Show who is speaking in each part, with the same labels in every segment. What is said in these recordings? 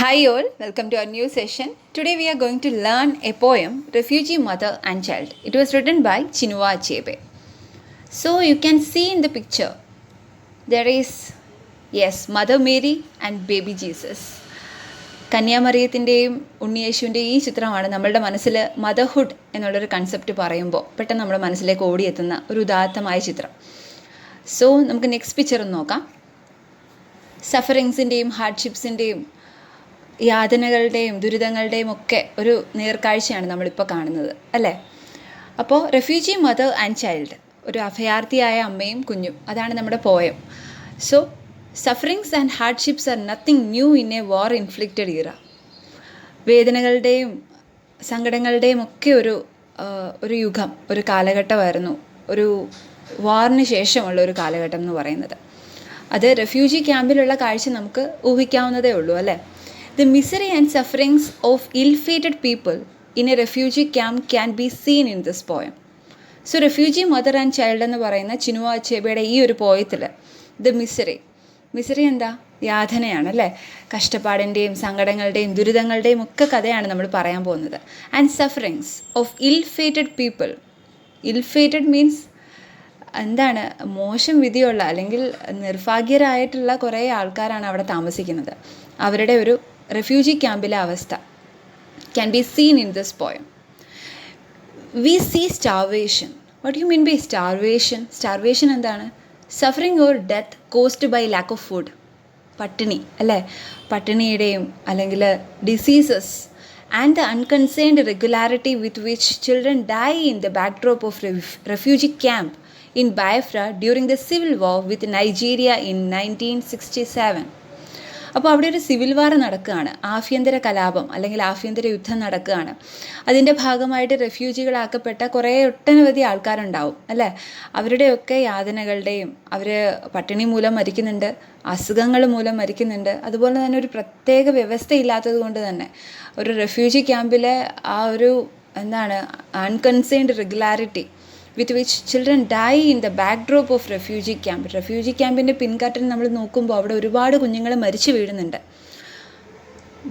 Speaker 1: Hi all, welcome to our new session. Today we are going to learn a poem, Refugee Mother and Child. It was written by Chinua Achebe. So you can see in the picture, there is, yes, Mother Mary and Baby Jesus. കന്യാമറിയത്തിൻ്റെയും ഉണ്ണിയേശുവിൻ്റെയും ഈ ചിത്രമാണ് നമ്മളുടെ മനസ്സിൽ motherhood എന്നുള്ളൊരു concept പറയുമ്പോൾ പെട്ടെന്ന് നമ്മുടെ മനസ്സിലേക്ക് ഓടിയെത്തുന്ന ഒരു ഉദാത്തമായ ചിത്രം. സോ നമുക്ക് നെക്സ്റ്റ് പിക്ചർ ഒന്ന് നോക്കാം. സഫറിങ്സിൻ്റെയും ഹാർഡ്ഷിപ്സിൻ്റെയും യാതനകളുടെയും ദുരിതങ്ങളുടെയും ഒക്കെ ഒരു നേർക്കാഴ്ചയാണ് നമ്മളിപ്പോൾ കാണുന്നത് അല്ലേ. അപ്പോൾ റെഫ്യൂജി മദർ ആൻഡ് ചൈൽഡ്, ഒരു അഭയാർത്ഥിയായ അമ്മയും കുഞ്ഞും, അതാണ് നമ്മുടെ poem. So sufferings and hardships are nothing new in a war inflicted ഇറ. വേദനകളുടെയും സങ്കടങ്ങളുടെയും ഒക്കെ ഒരു യുഗം, ഒരു കാലഘട്ടമായിരുന്നു ഒരു വാറിന് ശേഷമുള്ള ഒരു കാലഘട്ടം എന്ന് പറയുന്നത്. അത് റെഫ്യൂജി ക്യാമ്പിലുള്ള കാഴ്ച നമുക്ക് ഊഹിക്കാവുന്നതേ ഉള്ളൂ അല്ലേ. The misery and sufferings of ill-fated people in a refugee camp can be seen in this poem. So, Refugee Mother and Child എന്ന് പറയുന്ന ചിനുവ അച്ചേബയുടെ ഈ ഒരു പോയത്തിൽ ദ മിസറി എന്താ? യാതനയാണ് അല്ലേ. കഷ്ടപ്പാടിൻ്റെയും സങ്കടങ്ങളുടെയും ദുരിതങ്ങളുടെയും ഒക്കെ കഥയാണ് നമ്മൾ പറയാൻ പോകുന്നത്. And sufferings of ill fated people. Ill fated means എന്താണ്? മോശം വിധിയുള്ള അല്ലെങ്കിൽ നിർഭാഗ്യരായിട്ടുള്ള കുറേ ആൾക്കാരാണ് അവിടെ താമസിക്കുന്നത്. അവരുടെ ഒരു റെഫ്യൂജി ക്യാമ്പിലെ അവസ്ഥ can be seen in this poem. We see starvation. What you mean by starvation? Starvation എന്താണ്? Suffering or death caused by lack of food. പട്ടിണി അല്ലേ. പട്ടിണിയുടെയും അല്ലെങ്കിൽ diseases and the unconcerned regularity with which children die in the backdrop of refugee camp in Biafra during the civil war with Nigeria in 1967. അപ്പോൾ അവിടെ ഒരു civil വാർ നടക്കുകയാണ്, ആഭ്യന്തര കലാപം അല്ലെങ്കിൽ ആഭ്യന്തര യുദ്ധം നടക്കുകയാണ്. അതിൻ്റെ ഭാഗമായിട്ട് റെഫ്യൂജികളാക്കപ്പെട്ട ഒട്ടനവധി ആൾക്കാരുണ്ടാവും അല്ലേ. അവരുടെയൊക്കെ യാതനകളുടെയും, അവർ പട്ടിണി മൂലം മരിക്കുന്നുണ്ട്, അസുഖങ്ങൾ മൂലം മരിക്കുന്നുണ്ട്. അതുപോലെ തന്നെ ഒരു പ്രത്യേക വ്യവസ്ഥയില്ലാത്തത് കൊണ്ട് തന്നെ ഒരു റെഫ്യൂജി ക്യാമ്പിലെ ആ ഒരു unconcerned regularity with which children die in the backdrop of refugee camp. Refugee ക്യാമ്പിൻ്റെ പിൻകാറ്റിൽ നമ്മൾ നോക്കുമ്പോൾ അവിടെ ഒരുപാട് കുഞ്ഞുങ്ങൾ മരിച്ചു വീഴുന്നുണ്ട്.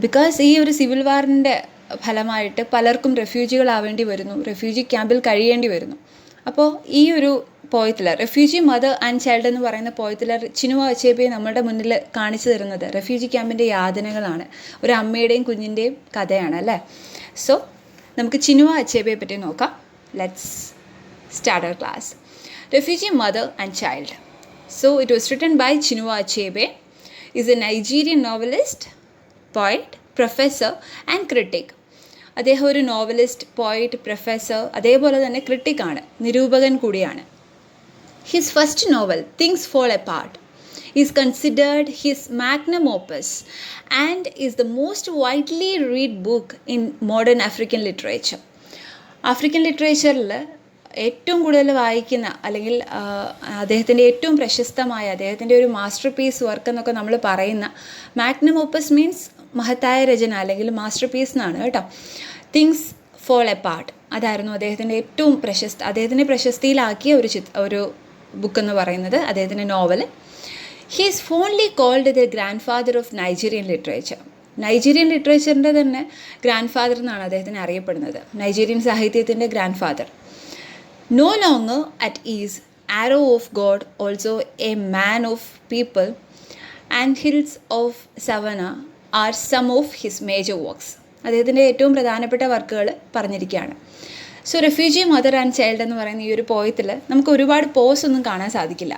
Speaker 1: ബിക്കോസ് ഈ ഒരു സിവിൽ വാറിൻ്റെ ഫലമായിട്ട് പലർക്കും റെഫ്യൂജികളാവേണ്ടി വരുന്നു, റെഫ്യൂജി ക്യാമ്പിൽ കഴിയേണ്ടി വരുന്നു. അപ്പോൾ ഈ ഒരു പോയത്തിൽ റെഫ്യൂജി മദർ ആൻഡ് ചൈൽഡ് എന്ന് പറയുന്ന പോയത്തിൽ ചിനുവ അച്ചേബെ നമ്മുടെ മുന്നിൽ കാണിച്ചു തരുന്നത് റെഫ്യൂജി ക്യാമ്പിൻ്റെ യാതനകളാണ്, ഒരു അമ്മയുടെയും കുഞ്ഞിൻ്റെയും കഥയാണ് അല്ലേ. സോ നമുക്ക് ചിനുവ അച്ചേബയെ പറ്റി നോക്കാം. Let's start our class. Refugee Mother and Child. So it was written by Chinua Achebe. Is a Nigerian novelist, poet, professor and critic. അദ്ദേഹം ഒരു നോവലിസ്റ്റ്, പോയിറ്റ്, പ്രൊഫസർ, അതേപോലെ തന്നെ ക്രിട്ടിക്കാണ്, നിരൂപകൻ കൂടിയാണ്. His first novel things fall apart is considered his magnum opus and is the most widely read book in modern African literature. African ലിറ്ററേച്ചറിൽ ഏറ്റവും കൂടുതൽ വായിക്കുന്ന അല്ലെങ്കിൽ അദ്ദേഹത്തിൻ്റെ ഏറ്റവും പ്രശസ്തമായ, അദ്ദേഹത്തിൻ്റെ ഒരു മാസ്റ്റർ പീസ് വർക്ക് എന്നൊക്കെ നമ്മൾ പറയുന്ന മാഗ്നം ഓപ്പസ് മീൻസ് മഹത്തായ രചന അല്ലെങ്കിൽ മാസ്റ്റർ പീസ് എന്നാണ് കേട്ടോ. തിങ്സ് ഫോൾ എപ്പാർട്ട് അതായിരുന്നു അദ്ദേഹത്തിൻ്റെ ഏറ്റവും അദ്ദേഹത്തിൻ്റെ പ്രശസ്തിയിലാക്കിയ ഒരു ബുക്കെന്ന് പറയുന്നത്, അദ്ദേഹത്തിൻ്റെ novel. He is fondly called the grandfather of Nigerian literature. Nigerian ലിറ്ററേച്ചറിൻ്റെ തന്നെ ഗ്രാൻഡ് ഫാദർ എന്നാണ് അദ്ദേഹത്തിനെ അറിയപ്പെടുന്നത്, നൈജീരിയൻ സാഹിത്യത്തിൻ്റെ grandfather. No longer at ease, arrow of God, also a man of people, and hills of savannah are some of his major works. അദ്ദേഹത്തിൻ്റെ ഏറ്റവും പ്രധാനപ്പെട്ട വർക്കുകൾ പറഞ്ഞിരിക്കുകയാണ്. So refugee mother and child എന്ന് പറയുന്ന ഈ ഒരു പോയത്തിൽ നമുക്ക് ഒരുപാട് പോസ് ഒന്നും കാണാൻ സാധിക്കില്ല.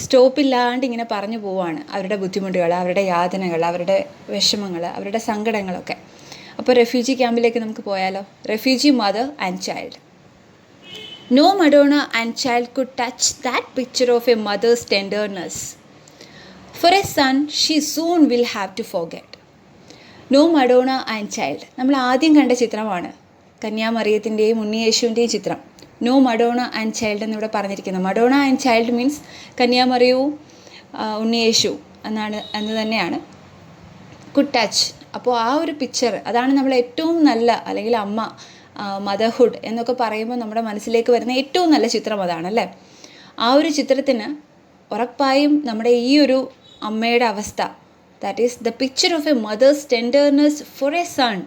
Speaker 1: സ്റ്റോപ്പില്ലാണ്ട് ഇങ്ങനെ പറഞ്ഞു പോവാണ് അവരുടെ ബുദ്ധിമുട്ടുകൾ, അവരുടെ യാതനകൾ, അവരുടെ വിഷമങ്ങൾ, അവരുടെ സങ്കടങ്ങളൊക്കെ. അപ്പോൾ റെഫ്യൂജി ക്യാമ്പിലേക്ക് നമുക്ക് പോയാലോ. Refugee mother and child. No Madonna and child could touch that picture of a mother's tenderness. For a son, she soon will have to forget. No Madonna and child. നമ്മൾ ആദ്യം കണ്ട ചിത്രമാണ് കന്യാമറിയത്തിൻ്റെയും ഉണ്ണിയേശുവിൻ്റെയും ചിത്രം. നോ മഡോണ ആൻഡ് ചൈൽഡ് എന്നിവിടെ പറഞ്ഞിരിക്കുന്നത്. Madonna and child means കന്യാമറിയവും ഉണ്ണിയേശു എന്ന് തന്നെയാണ്. Could touch. അപ്പോൾ ആ ഒരു പിക്ചർ, അതാണ് നമ്മൾ ഏറ്റവും നല്ല, അല്ലെങ്കിൽ അമ്മ, മദർഹുഡ് എന്നൊക്കെ പറയുമ്പോൾ നമ്മുടെ മനസ്സിലേക്ക് വരുന്ന ഏറ്റവും നല്ല ചിത്രം അതാണല്ലേ. ആ ഒരു ചിത്രത്തിന് ഉറപ്പായും നമ്മുടെ ഈ ഒരു അമ്മയുടെ അവസ്ഥ that is the picture of a mother's tenderness for a son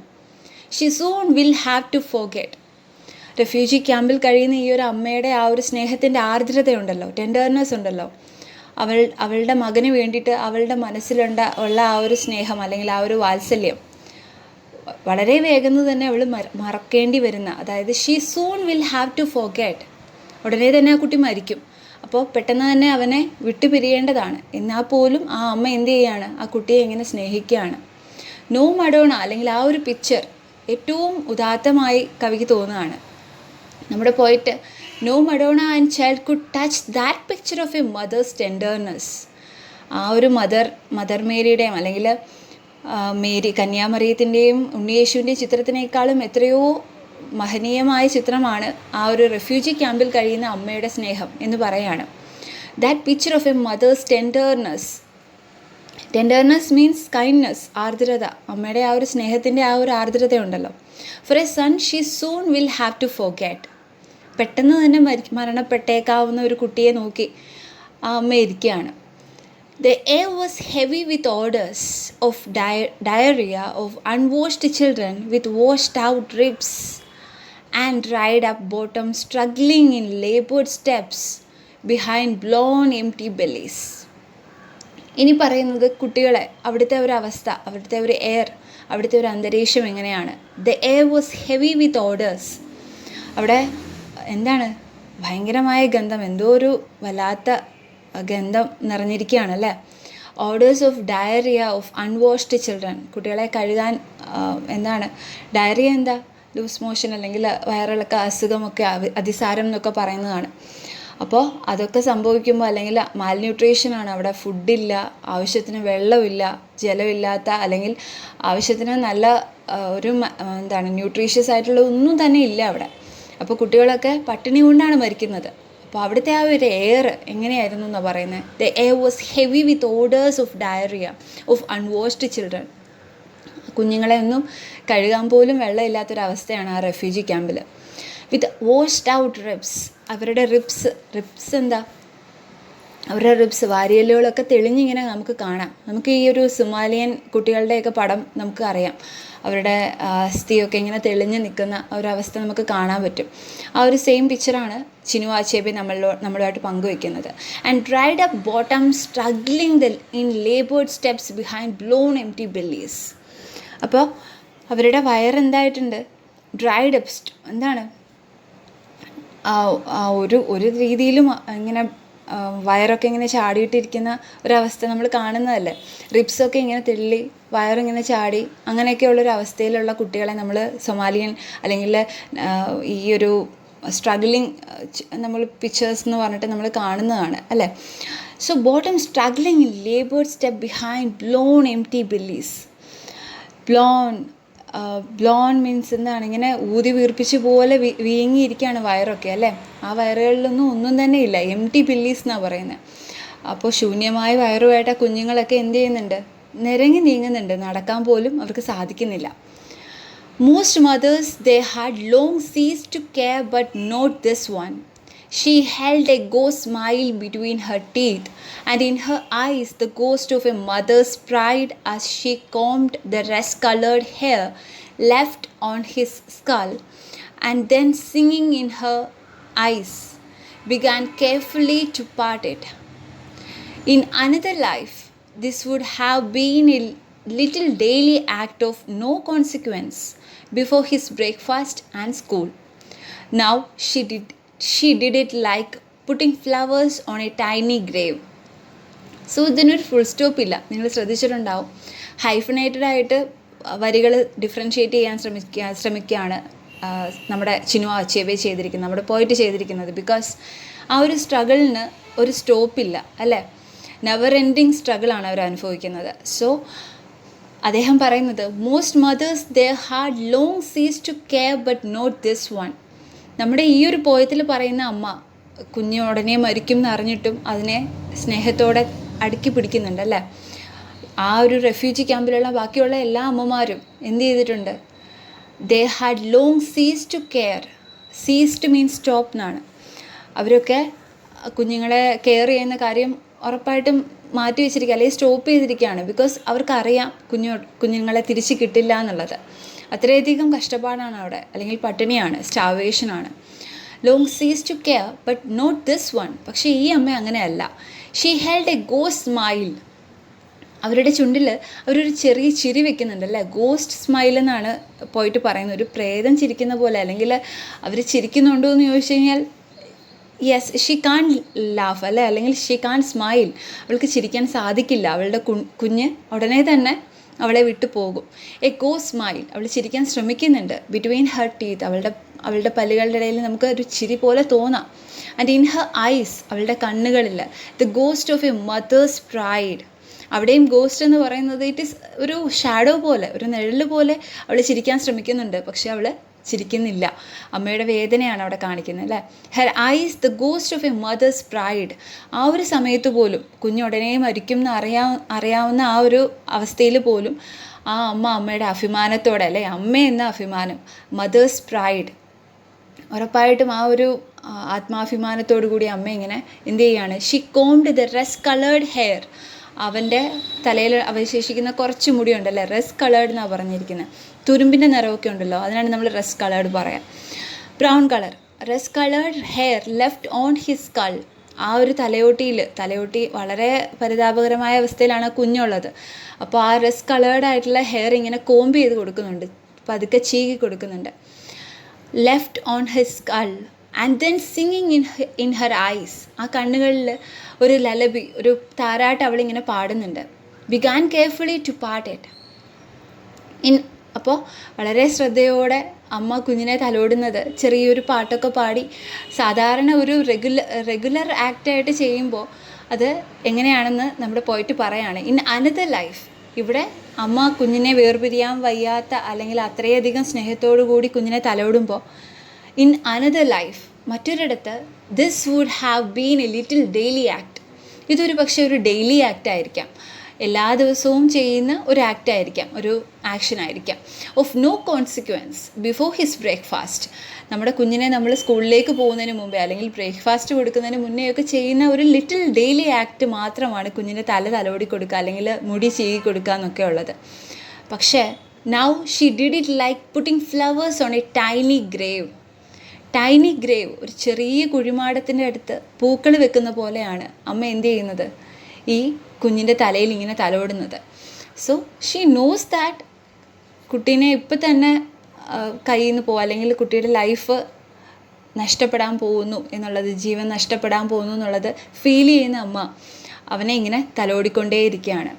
Speaker 1: she soon will have to forget. Refugee ക്യാമ്പിൽ കഴിയുന്ന ഈ ഒരു അമ്മയുടെ ആ ഒരു സ്നേഹത്തിൻ്റെ ആർദ്രതയുണ്ടല്ലോ, ടെൻഡർനെസ് ഉണ്ടല്ലോ, അവളുടെ മകന് വേണ്ടിയിട്ട് അവളുടെ മനസ്സിലുള്ള ആ ഒരു സ്നേഹം അല്ലെങ്കിൽ ആ ഒരു വാത്സല്യം വളരെ വേഗം തന്നെ അവൾ മറക്കേണ്ടി വരുന്ന, അതായത് she soon will have to forget, ഉടനെ തന്നെ ആ കുട്ടി മരിക്കും. അപ്പോൾ പെട്ടെന്ന് തന്നെ അവനെ വിട്ടുപിരിയേണ്ടതാണ്. എന്നാൽ പോലും ആ അമ്മ എന്ത് ചെയ്യാണ്, ആ കുട്ടിയെ എങ്ങനെ സ്നേഹിക്കുകയാണ്. നോ മഡോണ അല്ലെങ്കിൽ ആ ഒരു പിക്ചർ ഏറ്റവും ഉദാത്തമായി കവിക്ക് തോന്നുകയാണ്. നമ്മുടെ പോയിട്ട് no Madonna and child could touch that picture of a mother's tenderness. ആ ഒരു മദർ മേരിയുടെയും അല്ലെങ്കിൽ മേരി കന്യാമറിയത്തിൻ്റെയും ഉണ്ണിയേശുവിൻ്റെയും ചിത്രത്തിനേക്കാളും എത്രയോ മഹനീയമായ ചിത്രമാണ് ആ ഒരു റെഫ്യൂജി ക്യാമ്പിൽ കഴിയുന്ന അമ്മയുടെ സ്നേഹം എന്ന് പറയാണ്. That picture of a mother's tenderness. Tenderness means kindness, ആർദ്രത. അമ്മയുടെ ആ ഒരു സ്നേഹത്തിൻ്റെ ആ ഒരു ആർദ്രത ഉണ്ടല്ലോ. For a son she soon will have to forget. പെട്ടെന്ന് തന്നെ മരണപ്പെട്ടേക്കാവുന്ന ഒരു കുട്ടിയെ നോക്കി ആ അമ്മ ഇരിക്കുകയാണ്. The air was heavy with odors of diarrhea, of unwashed children with washed out ribs and dried up bottoms struggling in labored steps behind blown empty bellies. ഇനി പറയുന്നത് കുട്ടികളെ, അവിടുത്തെ ഒരു അവസ്ഥ, അവിടുത്തെ ഒരു എയർ, അവിടുത്തെ ഒരു അന്തരീക്ഷം എങ്ങനെയാണ്. The air was heavy with odors. അവിടെ എന്താണ്, ഭയങ്കരമായ ഗന്ധം, എന്തോ ഒരു വല്ലാത്ത ഗന്ധം നിറഞ്ഞിരിക്കുകയാണ് അല്ലേ. Odours of diarrhoea of unwashed children. കുട്ടികളെ കഴുകാൻ എന്താണ് ഡയറിയ, എന്താ ലൂസ് മോഷൻ അല്ലെങ്കിൽ വയറിളക്ക അസുഖമൊക്കെ അതിസാരം എന്നൊക്കെ പറയുന്നതാണ്. അപ്പോൾ അതൊക്കെ സംഭവിക്കുമ്പോൾ അല്ലെങ്കിൽ മാൽന്യൂട്രീഷനാണ്, അവിടെ ഫുഡില്ല, ആവശ്യത്തിന് വെള്ളമില്ല, ജലമില്ലാത്ത അല്ലെങ്കിൽ ആവശ്യത്തിന് നല്ല ഒരു എന്താണ് ന്യൂട്രീഷ്യസ് ആയിട്ടുള്ള ഒന്നും തന്നെ ഇല്ല അവിടെ. അപ്പോൾ കുട്ടികളൊക്കെ പട്ടിണി കൊണ്ടാണ് മരിക്കുന്നത്. അപ്പോൾ അവിടുത്തെ ആ ഒരു എയർ എങ്ങനെയായിരുന്നു എന്നാണ് പറയുന്നത്. The air was heavy with odours of diarrhoea of unwashed children. കുഞ്ഞുങ്ങളെ ഒന്നും കഴുകാൻ പോലും വെള്ളമില്ലാത്തൊരവസ്ഥയാണ് ആ റെഫ്യൂജി ക്യാമ്പിൽ. With washed out ribs. അവരുടെ റിബ്സ് എന്താ, അവരുടെ റിബ്സ് വാരിയലുകളൊക്കെ തെളിഞ്ഞിങ്ങനെ നമുക്ക് കാണാം. നമുക്ക് ഈ ഒരു സൊമാലിയൻ കുട്ടികളുടെയൊക്കെ പടം നമുക്ക് അറിയാം. അവരുടെ അസ്ഥിയൊക്കെ ഇങ്ങനെ തെളിഞ്ഞ് നിൽക്കുന്ന ഒരവസ്ഥ നമുക്ക് കാണാൻ പറ്റും. ആ ഒരു സെയിം പിക്ചറാണ് ചിനു അച്ചേബെ നമ്മളുമായിട്ട് പങ്കുവയ്ക്കുന്നത്. And dried up bottom struggling in laboured steps behind blown empty bellies. അപ്പോൾ അവരുടെ വയറെന്തായിട്ടുണ്ട്, ഡ്രൈഡ് അപ്പ്. എന്താണ് ഒരു രീതിയിലും ഇങ്ങനെ വയറൊക്കെ ഇങ്ങനെ ചാടിയിട്ടിരിക്കുന്ന ഒരവസ്ഥ നമ്മൾ കാണുന്നതല്ലേ. റിബ്സൊക്കെ ഇങ്ങനെ തെള്ളി വയറിങ്ങനെ ചാടി അങ്ങനെയൊക്കെയുള്ളൊരു അവസ്ഥയിലുള്ള കുട്ടികളെ നമ്മൾ സൊമാലിയൻ അല്ലെങ്കിൽ ഈ ഒരു സ്ട്രഗ്ലിങ് നമ്മൾ പിക്ചേഴ്സ് എന്ന് പറഞ്ഞിട്ട് നമ്മൾ കാണുന്നതാണ് അല്ലേ. So bottom struggling in laboured step behind blown empty bellies. Blown means എന്താണ്, ഇങ്ങനെ ഊതി വീർപ്പിച്ച് പോലെ വീങ്ങിയിരിക്കുകയാണ് വയറൊക്കെ അല്ലേ. ആ വയറുകളിലൊന്നും ഒന്നും തന്നെ ഇല്ല, എംപ്റ്റി ബെല്ലീസ് എന്നാണ് പറയുന്നത്. അപ്പോൾ ശൂന്യമായ വയറുമായിട്ട് ആ കുഞ്ഞുങ്ങളൊക്കെ എന്ത് ചെയ്യുന്നുണ്ട്, നിരങ്ങി നീങ്ങുന്നുണ്ട്, നടക്കാൻ പോലും അവർക്ക് സാധിക്കുന്നില്ല. Most mothers they had long ceased to care, but not this one. She held a ghost smile between her teeth, and in her eyes the ghost of a mother's pride as she combed the rust-colored hair left on his skull, and then singing in her eyes began carefully to part it. In another life this would have been a little daily act of no consequence before his breakfast and school. Now she did it like putting flowers on a tiny grave. So ഇതിനൊരു full stop ഇല്ല. നിങ്ങൾ ശ്രദ്ധിച്ചിട്ടുണ്ടാവും, hyphenated ആയിട്ട് വരികൾ differentiate ചെയ്യാൻ ശ്രമിക്കുകയാണ് നമ്മുടെ ചിനു Achebe ചെയ്തിരിക്കുന്നത്, നമ്മുടെ പോയിട്ട് ചെയ്തിരിക്കുന്നത്. ബിക്കോസ് ആ ഒരു സ്ട്രഗിളിന് ഒരു സ്റ്റോപ്പില്ല അല്ലേ. നെവർ എൻഡിങ് സ്ട്രഗിളാണ് അവർ അനുഭവിക്കുന്നത്. സോ അദ്ദേഹം പറയുന്നത് most mothers there had long സീസ് to care but not this one. നമ്മുടെ ഈ ഒരു പോയത്തിൽ പറയുന്ന അമ്മ കുഞ്ഞ് ഉടനെ മരിക്കും എന്നറിഞ്ഞിട്ടും അതിനെ സ്നേഹത്തോടെ അടുക്കി പിടിക്കുന്നുണ്ട് അല്ലേ. ആ ഒരു റെഫ്യൂജി ക്യാമ്പിലുള്ള ബാക്കിയുള്ള എല്ലാ അമ്മമാരും എന്ത് ചെയ്തിട്ടുണ്ട്, ദേ ഹാഡ് ലോങ് സീസ് to care. Ceased means stop എന്നാണ്. അവരൊക്കെ കുഞ്ഞുങ്ങളെ കെയർ ചെയ്യുന്ന കാര്യം ഉറപ്പായിട്ടും മാറ്റി വെച്ചിരിക്കുക, അല്ലെങ്കിൽ സ്റ്റോപ്പ് ചെയ്തിരിക്കുകയാണ്. ബിക്കോസ് അവർക്കറിയാം കുഞ്ഞുങ്ങളെ തിരിച്ച് കിട്ടില്ല എന്നുള്ളത്. അത്രയധികം കഷ്ടപ്പാടാണ് അവിടെ, അല്ലെങ്കിൽ പട്ടിണിയാണ്, സ്റ്റാവേഷനാണ്. ലോങ് സീസ് to care but not this one. പക്ഷേ ഈ അമ്മ അങ്ങനെയല്ല. She held a ghost smile. അവരുടെ ചുണ്ടിൽ അവരൊരു ചെറിയ ചിരി വെക്കുന്നുണ്ട് അല്ലേ. ഗോസ്റ്റ് സ്മൈൽ എന്നാണ് പോയിട്ട് പറയുന്നത്. ഒരു പ്രേതം ചിരിക്കുന്ന പോലെ. അല്ലെങ്കിൽ അവർ ചിരിക്കുന്നുണ്ടോ എന്ന് ചോദിച്ചു കഴിഞ്ഞാൽ യെസ്, ഷീ കാൺ ലാഫ് അല്ലേ, അല്ലെങ്കിൽ ഷീ കാൺ സ്മൈൽ. അവൾക്ക് ചിരിക്കാൻ സാധിക്കില്ല. അവളുടെ കുഞ്ഞ് ഉടനെ തന്നെ അവളെ വിട്ടു പോകും. എ ഗോ സ്മൈൽ. അവൾ ചിരിക്കാൻ ശ്രമിക്കുന്നുണ്ട്. Between her teeth. അവളുടെ പല്ലുകളുടെ ഇടയിൽ നമുക്ക് ഒരു ചിരി പോലെ തോന്നാം. And in her eyes. അവളുടെ കണ്ണുകളിൽ the ghost of a mother's pride. അവിടെയും ഗോസ്റ്റ് എന്ന് പറയുന്നത് ഇറ്റ് ഈസ് ഒരു ഷാഡോ പോലെ, ഒരു നിഴൽ പോലെ അവൾ ചിരിക്കാൻ ശ്രമിക്കുന്നുണ്ട്. പക്ഷെ അവൾ ചിരിക്കുന്നില്ല. അമ്മയുടെ വേദനയാണ് അവിടെ കാണിക്കുന്നത് അല്ലേ. Her eyes the ghost of a mother's pride. ആ ഒരു സമയത്ത് പോലും, കുഞ്ഞുടനെ മരിക്കും എന്ന് അറിയാവുന്ന ആ ഒരു അവസ്ഥയിൽ പോലും ആ അമ്മയുടെ അഭിമാനത്തോടെ അല്ലേ, അമ്മ എന്ന അഭിമാനം, മദേഴ്സ് പ്രൈഡ്, ഉറപ്പായിട്ടും ആ ഒരു ആത്മാഭിമാനത്തോടു കൂടി അമ്മ ഇങ്ങനെ എന്ത് ചെയ്യാണ്. She combed the rust coloured hair. അവൻ്റെ തലയിൽ അവശേഷിക്കുന്ന കുറച്ച് മുടിയുണ്ടല്ലേ, റെസ്റ്റ് കളേർഡ് എന്നാണ് പറഞ്ഞിരിക്കുന്നത്. തുരുമ്പിൻ്റെ നിറമൊക്കെ ഉണ്ടല്ലോ, അതിനാണ് നമ്മൾ റെസ്റ്റ് കളേർഡ് പറയാം. Brown colour. Rust coloured hair left on his skull. ആ ഒരു തലയോട്ടി വളരെ പരിതാപകരമായ അവസ്ഥയിലാണ് കുഞ്ഞുള്ളത്. അപ്പോൾ ആ റെസ്റ്റ് കളേർഡ് ആയിട്ടുള്ള ഹെയർ ഇങ്ങനെ കോംബ് ചെയ്ത് കൊടുക്കുന്നുണ്ട്, പതുക്കെ ചീകി കൊടുക്കുന്നുണ്ട്. Left on his skull and then singing in her eyes. ആ കണ്ണുകളിൽ ഒരു ലലബി, ഒരു താരാട്ട് അവളിങ്ങനെ പാടുന്നുണ്ട്. Began carefully to part it. അപ്പോൾ വളരെ ശ്രദ്ധയോടെ അമ്മ കുഞ്ഞിനെ തലോടുന്നത് ചെറിയൊരു പാട്ടൊക്കെ പാടി. സാധാരണ ഒരു റെഗുലർ ആക്റ്റായിട്ട് ചെയ്യുമ്പോൾ അത് എങ്ങനെയാണെന്ന് നമ്മുടെ പോയിട്ട് പറയാണ്. In another life. ഇവിടെ അമ്മ കുഞ്ഞിനെ വേർപിരിയാൻ വയ്യാത്ത, അല്ലെങ്കിൽ അത്രയധികം സ്നേഹത്തോടു കൂടി കുഞ്ഞിനെ തലോടുമ്പോൾ ഇൻ അനദർ ലൈഫ്, മറ്റൊരിടത്ത് this would have been a little daily act. ഇതൊരു പക്ഷേ ഒരു ഡെയിലി ആക്ട് ആയിരിക്കാം, എല്ലാ ദിവസവും ചെയ്യുന്ന ഒരു ആക്ട് ആയിരിക്കാം, ഒരു ആക്ഷൻ ആയിരിക്കാം. Of no consequence before his breakfast. നമ്മുടെ കുഞ്ഞിനെ നമ്മൾ സ്കൂളിലേക്ക് പോകുന്നതിന് മുമ്പേ, അല്ലെങ്കിൽ ബ്രേക്ക്ഫാസ്റ്റ് കൊടുക്കുന്നതിന് മുന്നേ ഒക്കെ ചെയ്യുന്ന ഒരു ലിറ്റിൽ ഡെയിലി ആക്ട് മാത്രമാണ് കുഞ്ഞിൻ്റെ തലോടി കൊടുക്കുക, അല്ലെങ്കിൽ മുടി ചീകി കൊടുക്കുക എന്നൊക്കെ ഉള്ളത്. പക്ഷേ now she did it like putting flowers on a tiny grave. Tiny grave, ഒരു ചെറിയ കുഴിമാടത്തിൻ്റെ അടുത്ത് പൂക്കൾ വെക്കുന്ന പോലെയാണ് അമ്മ എന്ത് ചെയ്യുന്നത്, ഈ കുഞ്ഞിൻ്റെ തലയിൽ ഇങ്ങനെ തലോടുന്നത്. സോ ഷീ നോസ് ദാറ്റ് കുട്ടീനെ ഇപ്പം തന്നെ കയ്യിൽ നിന്ന് പോകും, അല്ലെങ്കിൽ കുട്ടിയുടെ ലൈഫ് നഷ്ടപ്പെടാൻ പോകുന്നു എന്നുള്ളത്, ജീവൻ നഷ്ടപ്പെടാൻ പോകുന്നു എന്നുള്ളത് ഫീൽ ചെയ്യുന്ന അമ്മ അവനെ ഇങ്ങനെ തലോടിക്കൊണ്ടേയിരിക്കുകയാണ്.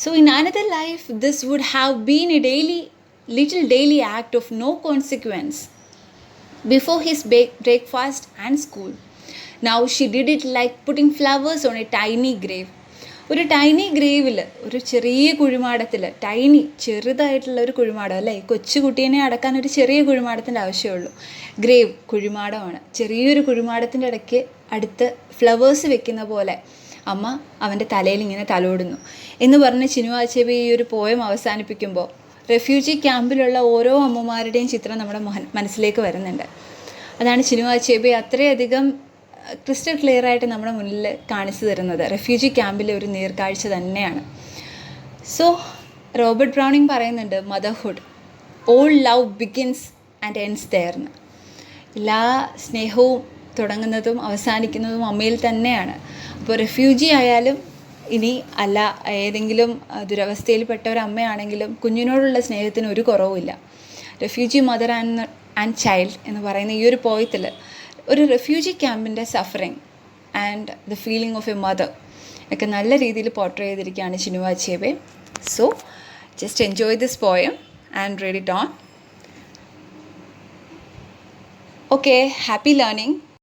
Speaker 1: So in another life this would have been a little daily act of no consequence before his breakfast and school. Now she did it like putting flowers on a tiny grave. ഒരു tiny ഗ്രേവിൽ, ഒരു ചെറിയ കുഴിമാടത്തിൽ, ചെറുതായിട്ടുള്ള ഒരു കുഴിമാടം അല്ലേ, കൊച്ചു കുട്ടീനെ അടക്കാൻ ഒരു ചെറിയ കുഴിമാടത്തിൻ്റെ ആവശ്യമുള്ളൂ. ഗ്രേവ് കുഴിമാടമാണ്. ചെറിയൊരു കുഴിമാടത്തിൻ്റെ അടുത്ത് ഫ്ലവേഴ്സ് വെക്കുന്ന പോലെ അമ്മ അവൻ്റെ തലയിൽ ഇങ്ങനെ തലോടുന്നു എന്ന് പറഞ്ഞ് ചിനുവ അച്ചേബി ഈ ഒരു പോയം അവസാനിപ്പിക്കുമ്പോൾ റെഫ്യൂജി ക്യാമ്പിലുള്ള ഓരോ അമ്മമാരുടെയും ചിത്രം നമ്മുടെ മനസ്സിലേക്ക് വരുന്നുണ്ട്. അതാണ് ചിനുവ അച്ചേബി അത്രയധികം ക്രിസ്റ്റൽ ക്ലിയർ ആയിട്ട് നമ്മുടെ മുന്നിൽ കാണിച്ചു തരുന്നത്. റെഫ്യൂജി ക്യാമ്പിലെ ഒരു നേർക്കാഴ്ച തന്നെയാണ്. സോ റോബർട്ട് ബ്രൗണിങ് പറയുന്നുണ്ട്, motherhood, all love begins and ends ദെയർന്ന്. എല്ലാ സ്നേഹവും തുടങ്ങുന്നതും അവസാനിക്കുന്നതും അമ്മയിൽ തന്നെയാണ്. അപ്പോൾ റെഫ്യൂജി ആയാലും ഇനി അല്ല, ഏതെങ്കിലും ദുരവസ്ഥയിൽപ്പെട്ട ഒരു അമ്മയാണെങ്കിലും കുഞ്ഞിനോടുള്ള സ്നേഹത്തിന് ഒരു കുറവുമില്ല. റെഫ്യൂജി മദർ ആൻഡ് ചൈൽഡ് എന്ന് പറയുന്ന ഈ ഒരു പോയത്തിൽ ഒരു റെഫ്യൂജി ക്യാമ്പിൻ്റെ suffering and the feeling of a mother ഒക്കെ നല്ല രീതിയിൽ പോർട്രേ ചെയ്തിരിക്കുകയാണ് Chinua Achebe. So just enjoy this poem and read it on. Okay, happy learning.